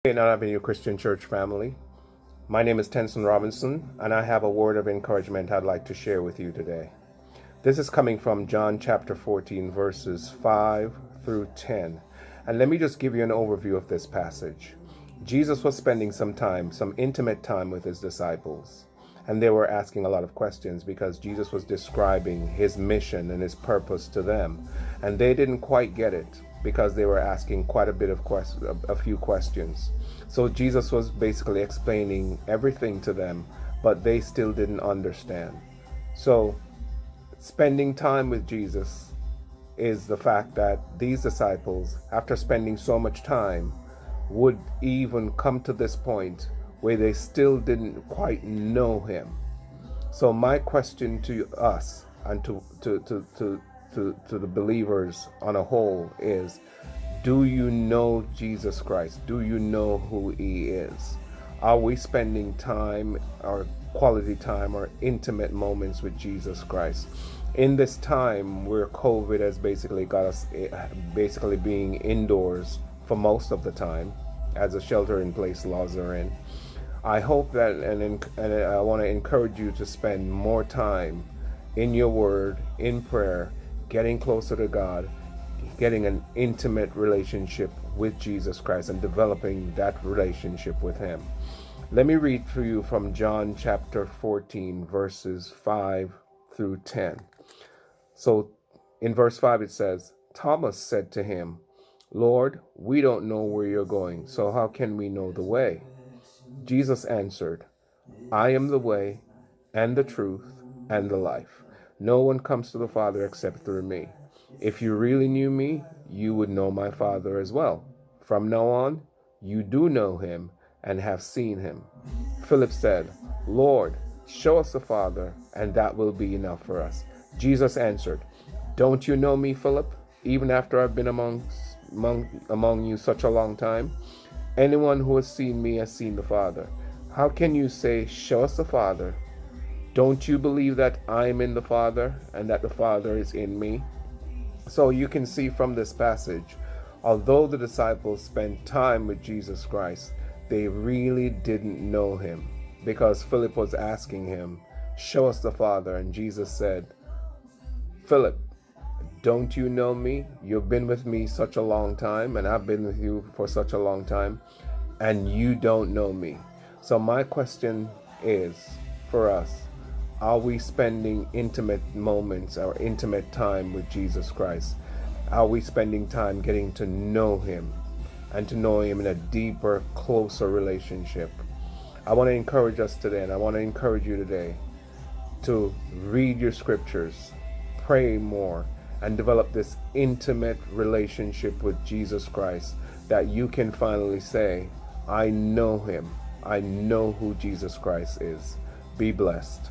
Knott Avenue Christian Church family. My name is Tenson Robinson, and I have a word of encouragement I'd like to share with you today. This is coming from John chapter 14, verses 5 through 10. And let me just give you an overview of this passage. Jesus was spending some intimate time with his disciples, and they were asking a lot of questions because Jesus was describing his mission and his purpose to them, and they didn't quite get it because they were asking quite a few questions. So Jesus was basically explaining everything to them, but they still didn't understand. So spending time with Jesus is the fact that these disciples, after spending so much time, would even come to this point where they still didn't quite know him. So my question to us and to the believers on a whole is, do you know Jesus Christ? Do you know who he is? Are we spending time, or quality time, or intimate moments with Jesus Christ? In this time where COVID has basically got us basically being indoors for most of the time, as the shelter-in-place laws are in, I hope that, and I want to encourage you to spend more time in your word, in prayer, getting closer to God, getting an intimate relationship with Jesus Christ, and developing that relationship with him. Let me read for you from John chapter 14, verses 5 through 10. So in verse 5 it says, Thomas said to him, Lord, we don't know where you're going, so how can we know the way? Jesus answered, I am the way and the truth and the life. No one comes to the Father except through me. If you really knew me, you would know my Father as well. From now on, you do know him and have seen him. Philip said, Lord, show us the Father, and that will be enough for us. Jesus answered, Don't you know me, Philip, even after I've been among you such a long time? Anyone who has seen me has seen the Father. How can you say, show us the Father? Don't you believe that I am in the Father and that the Father is in me? So you can see from this passage, although the disciples spent time with Jesus Christ, they really didn't know him, because Philip was asking him, show us the Father. And Jesus said, Philip, don't you know me? You've been with me such a long time, and I've been with you for such a long time, and you don't know me. So my question is for us, are we spending intimate moments or intimate time with Jesus Christ? Are we spending time getting to know him and to know him in a deeper, closer relationship? I want to encourage us today, and I want to encourage you today to read your scriptures, pray more, and develop this intimate relationship with Jesus Christ, that you can finally say, I know him. I know who Jesus Christ is. Be blessed.